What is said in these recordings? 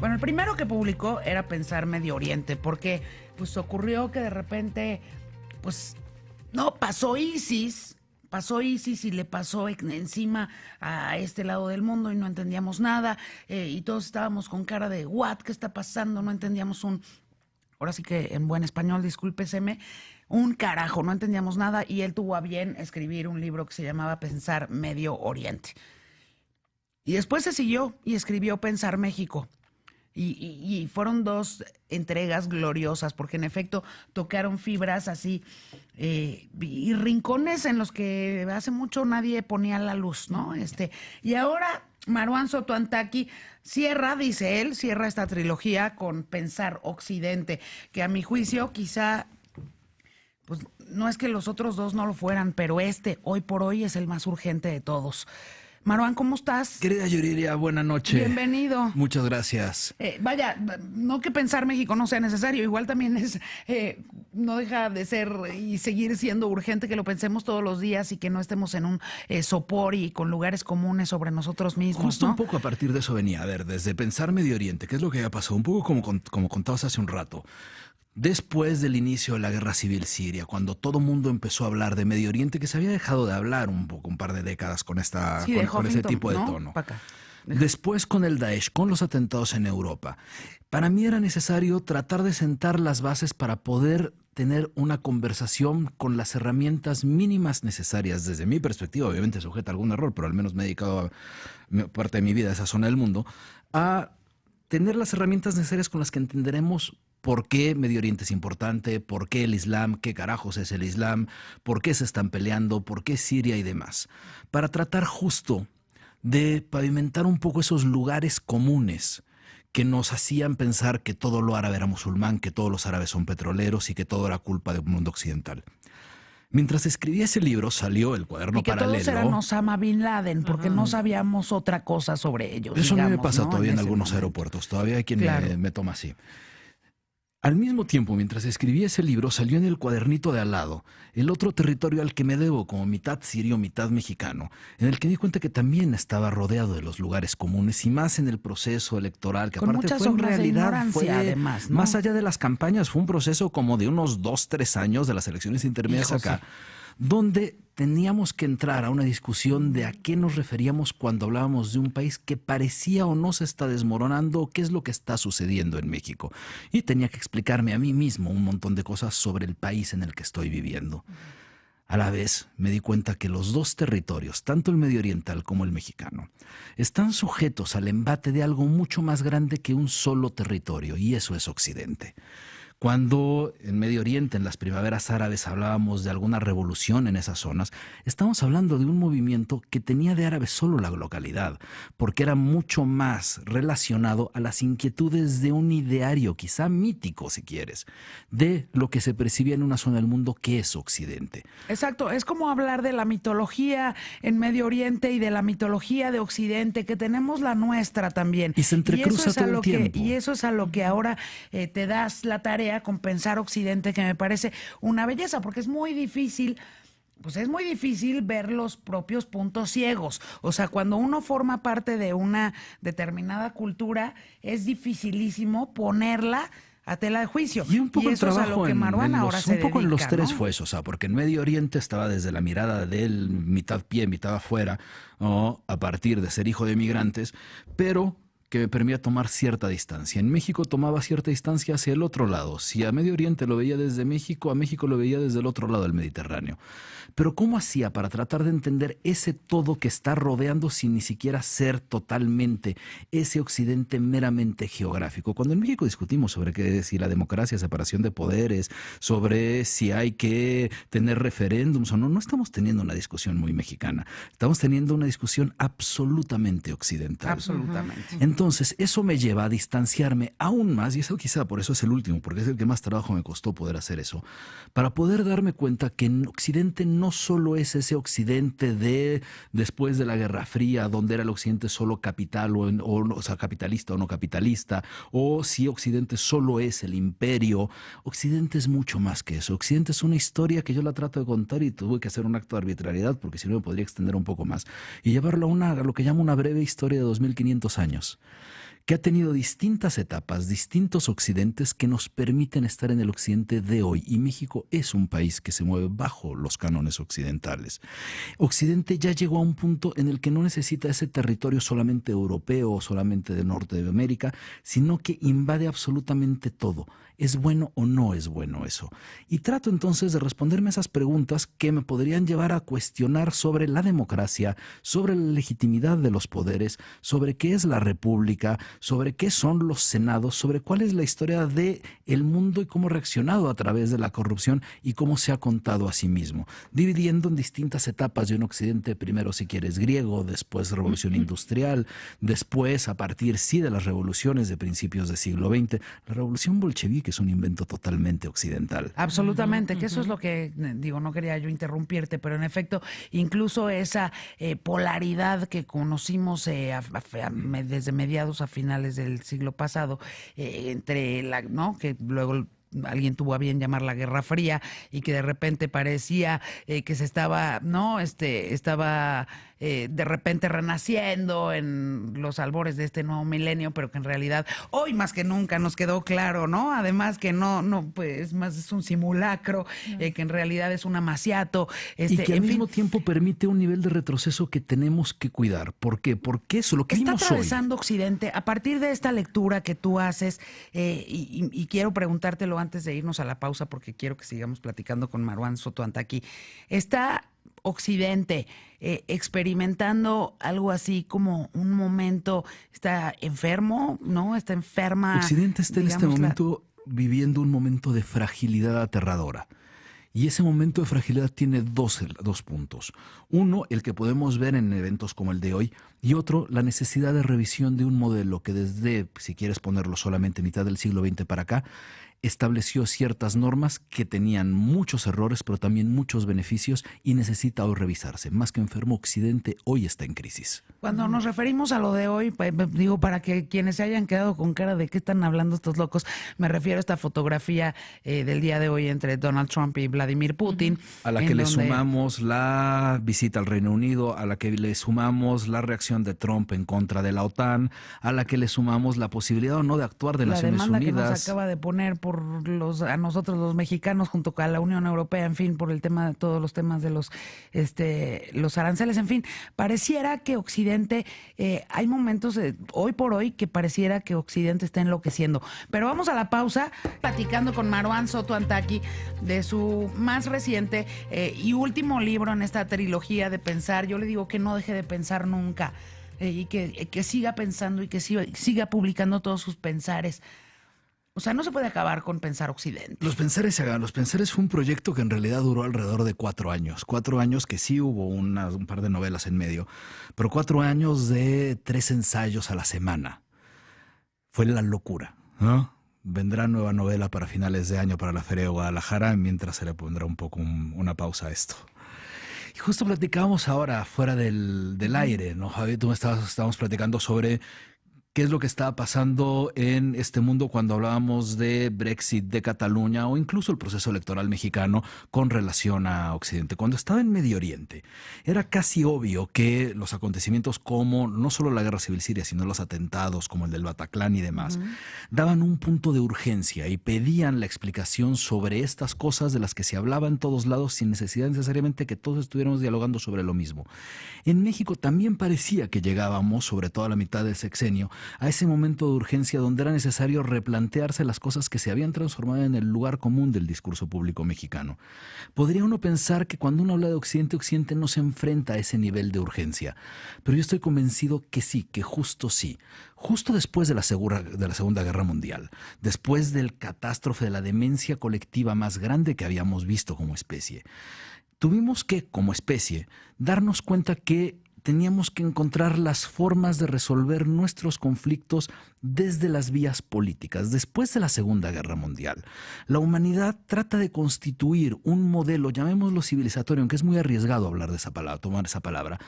Bueno, el primero que publicó era Pensar Medio Oriente, porque pues ocurrió que de repente, pues, no, pasó ISIS y le pasó encima a este lado del mundo y no entendíamos nada, y todos estábamos con cara de, ¿what? ¿Qué está pasando? No entendíamos ahora sí que en buen español, discúlpeseme, un carajo, no entendíamos nada, y él tuvo a bien escribir un libro que se llamaba Pensar Medio Oriente. Y después se siguió y escribió Pensar México. Y fueron dos entregas gloriosas, porque en efecto tocaron fibras así y rincones en los que hace mucho nadie ponía la luz, ¿no? Y ahora Marwan Sotoantaki dice él, cierra esta trilogía con Pensar Occidente, que a mi juicio quizá, pues no es que los otros dos no lo fueran, pero hoy por hoy es el más urgente de todos. Marwan, ¿cómo estás? Querida Yuriria, buena noche. Bienvenido. Muchas gracias. Vaya, no que Pensar México no sea necesario, igual también no deja de ser y seguir siendo urgente que lo pensemos todos los días y que no estemos en un sopor y con lugares comunes sobre nosotros mismos, Justo ¿no? un poco a partir de eso venía, a ver, desde Pensar Medio Oriente, ¿qué es lo que ya pasó? Un poco como contabas hace un rato. Después del inicio de la guerra civil siria, cuando todo el mundo empezó a hablar de Medio Oriente, que se había dejado de hablar un par de décadas con ese tipo de tono. Después con el Daesh, con los atentados en Europa, para mí era necesario tratar de sentar las bases para poder tener una conversación con las herramientas mínimas necesarias, desde mi perspectiva, obviamente sujeta a algún error, pero al menos me he dedicado parte de mi vida a esa zona del mundo, a tener las herramientas necesarias con las que entenderemos por qué Medio Oriente es importante, por qué el Islam, qué carajos es el Islam, por qué se están peleando, por qué Siria y demás. Para tratar justo de pavimentar un poco esos lugares comunes que nos hacían pensar que todo lo árabe era musulmán, que todos los árabes son petroleros y que todo era culpa del mundo occidental. Mientras escribía ese libro salió el cuaderno paralelo. Y que todos eran Osama Bin Laden, porque no sabíamos otra cosa sobre ellos. Eso digamos, a mí me pasa, ¿no? Todavía en algunos momento. aeropuertos. Todavía hay quien Claro. me toma así. Al mismo tiempo, mientras escribía ese libro, salió en el cuadernito de al lado el otro territorio al que me debo, como mitad sirio, mitad mexicano, en el que me di cuenta que también estaba rodeado de los lugares comunes y más en el proceso electoral, que Con aparte muchas fue en sombras de realidad, ignorancia, además, ¿no? más allá de las campañas, fue un proceso como de unos 2-3 años de las elecciones intermedias acá, donde teníamos que entrar a una discusión de a qué nos referíamos cuando hablábamos de un país que parecía o no se está desmoronando, o qué es lo que está sucediendo en México. Y tenía que explicarme a mí mismo un montón de cosas sobre el país en el que estoy viviendo. A la vez me di cuenta que los dos territorios, tanto el medio oriental como el mexicano, están sujetos al embate de algo mucho más grande que un solo territorio, y eso es Occidente. Cuando en Medio Oriente, en las primaveras árabes, hablábamos de alguna revolución en esas zonas, estamos hablando de un movimiento que tenía de árabe solo la localidad, porque era mucho más relacionado a las inquietudes de un ideario, quizá mítico si quieres, de lo que se percibía en una zona del mundo que es Occidente. Exacto, es como hablar de la mitología en Medio Oriente y de la mitología de Occidente, que tenemos la nuestra también. Y se entrecruza todo el tiempo. Y eso es a lo que ahora te das la tarea con Pensar Occidente, que me parece una belleza, porque es muy difícil. Pues es muy difícil ver los propios puntos ciegos. O sea, cuando uno forma parte de una determinada cultura, es dificilísimo ponerla a tela de juicio. Y un poco y el eso es a trabajo lo que Marwan ahora se un poco dedica, en los tres ¿no? fue eso, o sea, porque en Medio Oriente estaba desde la mirada de él, mitad pie, mitad afuera, ¿no? A partir de ser hijo de migrantes, pero que me permitía tomar cierta distancia. En México tomaba cierta distancia hacia el otro lado. Si a Medio Oriente lo veía desde México, a México lo veía desde el otro lado del Mediterráneo. Pero ¿cómo hacía para tratar de entender ese todo que está rodeando sin ni siquiera ser totalmente ese Occidente meramente geográfico? Cuando en México discutimos sobre si la democracia, separación de poderes, sobre si hay que tener referéndums o no, no estamos teniendo una discusión muy mexicana. Estamos teniendo una discusión absolutamente occidental. Absolutamente. Entonces, eso me lleva a distanciarme aún más, y eso quizá por eso es el último, porque es el que más trabajo me costó poder hacer eso, para poder darme cuenta que en Occidente no solo es ese Occidente de después de la Guerra Fría, donde era el Occidente solo capital, o sea, capitalista o no capitalista, o si Occidente solo es el imperio. Occidente es mucho más que eso. Occidente es una historia que yo la trato de contar y tuve que hacer un acto de arbitrariedad, porque si no me podría extender un poco más, y llevarlo a lo que llamo una breve historia de 2500 años. que ha tenido distintas etapas, distintos occidentes que nos permiten estar en el occidente de hoy. Y México es un país que se mueve bajo los cánones occidentales. Occidente ya llegó a un punto en el que no necesita ese territorio solamente europeo o solamente del norte de América, sino que invade absolutamente todo. ¿Es bueno o no es bueno eso? Y trato entonces de responderme esas preguntas que me podrían llevar a cuestionar sobre la democracia, sobre la legitimidad de los poderes, sobre qué es la república, sobre qué son los senados, sobre cuál es la historia del mundo y cómo ha reaccionado a través de la corrupción y cómo se ha contado a sí mismo, dividiendo en distintas etapas de un occidente, primero si quieres griego, después revolución industrial, después a partir sí de las revoluciones de principios del siglo XX, la revolución bolchevique es un invento totalmente occidental. Absolutamente, que eso es lo que digo, no quería yo interrumpirte, pero en efecto, incluso esa polaridad que conocimos desde mediados a finales del siglo pasado, entre la, ¿no? Que luego alguien tuvo a bien llamar la Guerra Fría y que de repente parecía que se estaba, ¿no? Estaba de repente renaciendo en los albores de este nuevo milenio, pero que en realidad hoy más que nunca nos quedó claro, ¿no? Además que no, pues más es un simulacro, que en realidad es un amaciato. Y que al mismo tiempo permite un nivel de retroceso que tenemos que cuidar. ¿Por qué? Porque eso, lo que está vimos atravesando hoy. Occidente, a partir de esta lectura que tú haces, y quiero preguntártelo antes de irnos a la pausa, porque quiero que sigamos platicando con Marwan Soto Antaki. Está Occidente experimentando algo así como un momento, está enfermo, ¿no? Está enferma. Occidente está en este momento viviendo un momento de fragilidad aterradora. Y ese momento de fragilidad tiene dos puntos. Uno, el que podemos ver en eventos como el de hoy, y otro, la necesidad de revisión de un modelo que desde, si quieres ponerlo solamente mitad del siglo XX para acá, estableció ciertas normas que tenían muchos errores, pero también muchos beneficios y necesita hoy revisarse. Más que enfermo, Occidente hoy está en crisis. Cuando nos referimos a lo de hoy, pues, digo, para que quienes se hayan quedado con cara de qué están hablando estos locos, me refiero a esta fotografía del día de hoy entre Donald Trump y Vladimir Putin. A la que le sumamos la visita al Reino Unido, a la que le sumamos la reacción de Trump en contra de la OTAN, a la que le sumamos la posibilidad o no de actuar de Naciones Unidas. La demanda que nos acaba de poner a nosotros los mexicanos junto con la Unión Europea, en fin, por el tema de todos los temas de los aranceles, en fin, pareciera que Occidente, hay momentos hoy por hoy que pareciera que Occidente está enloqueciendo. Pero vamos a la pausa, platicando con Marwan Soto Antaki de su más reciente y último libro en esta trilogía de pensar. Yo le digo que no deje de pensar nunca, y que siga pensando y que siga publicando todos sus pensares. O sea, no se puede acabar con Pensar Occidente. Los Pensares fue un proyecto que en realidad duró alrededor de 4 años. 4 años que sí hubo un par de novelas en medio, pero 4 años de 3 ensayos a la semana. Fue la locura, ¿no? Vendrá nueva novela para finales de año para la Feria de Guadalajara, mientras se le pondrá un poco una pausa a esto. Y justo platicábamos ahora fuera del aire, ¿no, Javi? Estábamos platicando sobre qué es lo que estaba pasando en este mundo cuando hablábamos de Brexit, de Cataluña o incluso el proceso electoral mexicano con relación a Occidente. Cuando estaba en Medio Oriente, era casi obvio que los acontecimientos como no solo la guerra civil siria, sino los atentados como el del Bataclan y demás, daban un punto de urgencia y pedían la explicación sobre estas cosas de las que se hablaba en todos lados sin necesidad necesariamente que todos estuviéramos dialogando sobre lo mismo. En México también parecía que llegábamos, sobre todo a la mitad del sexenio, a ese momento de urgencia donde era necesario replantearse las cosas que se habían transformado en el lugar común del discurso público mexicano. Podría uno pensar que cuando uno habla de Occidente, Occidente no se enfrenta a ese nivel de urgencia, pero yo estoy convencido que sí, que justo sí. Justo después de la Segunda Guerra Mundial, después del catástrofe de la demencia colectiva más grande que habíamos visto como especie, tuvimos que, como especie, darnos cuenta que teníamos que encontrar las formas de resolver nuestros conflictos desde las vías políticas. Después de la Segunda Guerra Mundial, la humanidad trata de constituir un modelo, llamémoslo civilizatorio, aunque es muy arriesgado hablar de esa palabra, tomar esa palabra,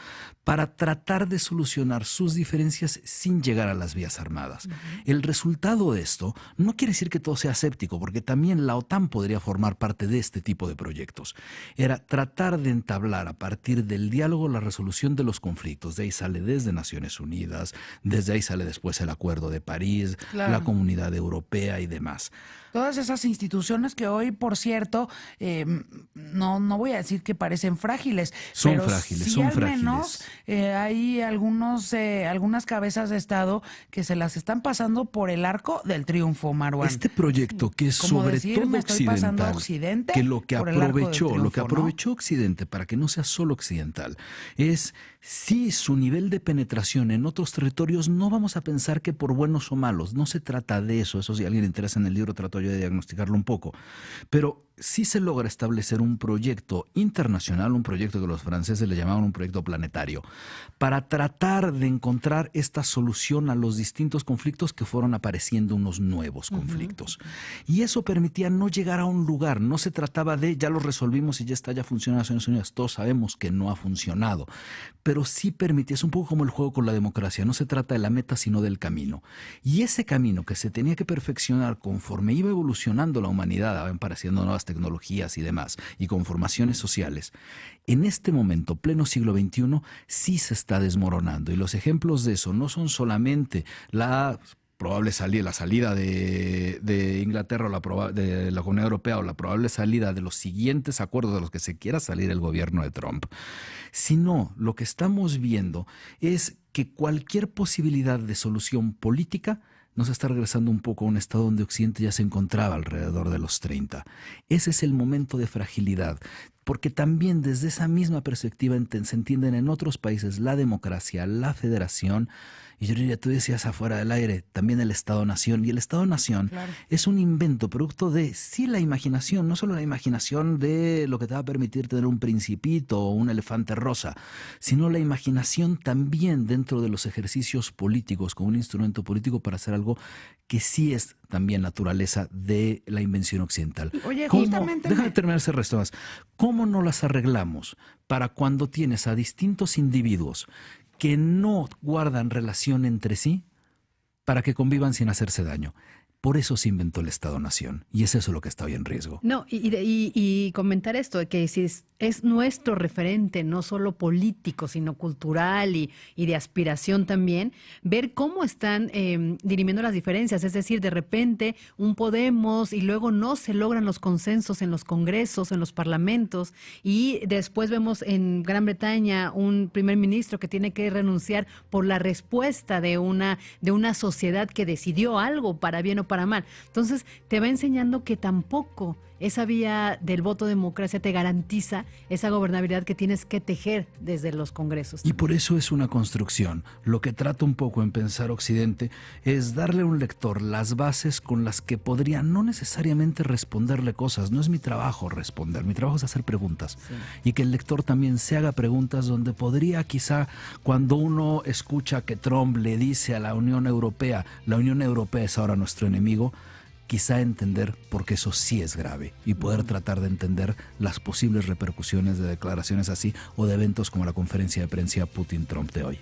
para tratar de solucionar sus diferencias sin llegar a las vías armadas. El resultado de esto no quiere decir que todo sea aséptico, porque también la OTAN podría formar parte de este tipo de proyectos. Era tratar de entablar a partir del diálogo la resolución de los conflictos. De ahí sale desde Naciones Unidas, desde ahí sale después el Acuerdo de París, Claro. la Comunidad Europea y demás. Todas esas instituciones que hoy, por cierto, no voy a decir que parecen frágiles. Son pero frágiles, sí son al frágiles. menos hay algunas cabezas de Estado que se las están pasando por el arco del triunfo, Maruán. Este proyecto que es Como sobre decir, todo me estoy pasando a occidental, Occidente que lo que por el arco del aprovechó, triunfo, ¿no? Occidente para que no sea solo occidental, es si su nivel de penetración en otros territorios, no vamos a pensar que por buenos o malos, no se trata de eso si a alguien le interesa en el libro trato yo de diagnosticarlo un poco, pero sí se logra establecer un proyecto internacional, un proyecto que los franceses le llamaban un proyecto planetario, para tratar de encontrar esta solución a los distintos conflictos que fueron apareciendo unos nuevos conflictos. Y eso permitía no llegar a un lugar, no se trataba de ya lo resolvimos y ya está, ya funciona las Naciones Unidas, todos sabemos que no ha funcionado, pero sí permitía, es un poco como el juego con la democracia, no se trata de la meta sino del camino. Y ese camino que se tenía que perfeccionar conforme iba evolucionando la humanidad, van apareciendo nuevas tecnologías y demás, y conformaciones sociales, en este momento, pleno siglo XXI, sí se está desmoronando. Y los ejemplos de eso no son solamente la salida de Inglaterra de la Comunidad Europea o la probable salida de los siguientes acuerdos de los que se quiera salir el gobierno de Trump, sino lo que estamos viendo es que cualquier posibilidad de solución política nos está regresando un poco a un estado donde Occidente ya se encontraba alrededor de los 30. Ese es el momento de fragilidad, porque también desde esa misma perspectiva se entienden en otros países la democracia, la federación, y yo diría, tú decías afuera del aire, también el Estado-Nación, y el Estado-Nación es un invento producto de, sí, la imaginación, no solo la imaginación de lo que te va a permitir tener un principito o un elefante rosa, sino la imaginación también dentro de los ejercicios políticos, como un instrumento político para hacer algo que sí es también naturaleza de la invención occidental. Oye, justamente... Déjame terminar ese resto más. ¿Cómo no las arreglamos para cuando tienes a distintos individuos que no guardan relación entre sí para que convivan sin hacerse daño? Por eso se inventó el Estado-Nación, y es eso lo que está hoy en riesgo. No, y comentar esto, de que si es nuestro referente, no solo político, sino cultural y de aspiración también, ver cómo están dirimiendo las diferencias, es decir, de repente un Podemos y luego no se logran los consensos en los congresos, en los parlamentos, y después vemos en Gran Bretaña un primer ministro que tiene que renunciar por la respuesta de una sociedad que decidió algo para bien o para mal. Entonces te va enseñando que tampoco esa vía del voto democracia te garantiza esa gobernabilidad que tienes que tejer desde los congresos. Y por eso es una construcción. Lo que trato un poco en Pensar Occidente es darle a un lector las bases con las que podría no necesariamente responderle cosas. No es mi trabajo responder, mi trabajo es hacer preguntas. Sí. Y que el lector también se haga preguntas donde podría quizá, cuando uno escucha que Trump le dice a la Unión Europea es ahora nuestro enemigo, quizá entender por qué eso sí es grave y poder tratar de entender las posibles repercusiones de declaraciones así o de eventos como la conferencia de prensa Putin-Trump de hoy.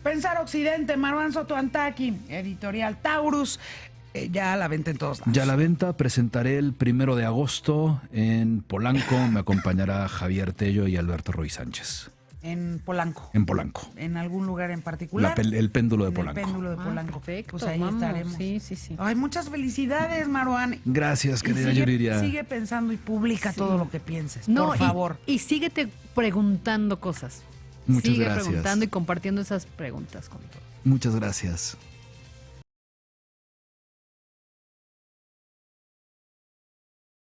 Pensar Occidente, Maruán Soto Antaki, editorial Taurus, ya a la venta en todos lados. Ya a la venta, presentaré el 1 de agosto en Polanco, me acompañará Javier Tello y Alberto Ruiz Sánchez. En Polanco. En Polanco. ¿En algún lugar en particular? El péndulo de Polanco. El péndulo de Polanco. Perfecto, pues ahí estaremos. Sí. Ay, muchas felicidades, Maruán. Gracias, querida Yuriria. Sigue pensando y publica todo lo que pienses, no, por favor. Y síguete preguntando cosas. Muchas Sigue gracias. preguntando y compartiendo esas preguntas con todos. Muchas gracias.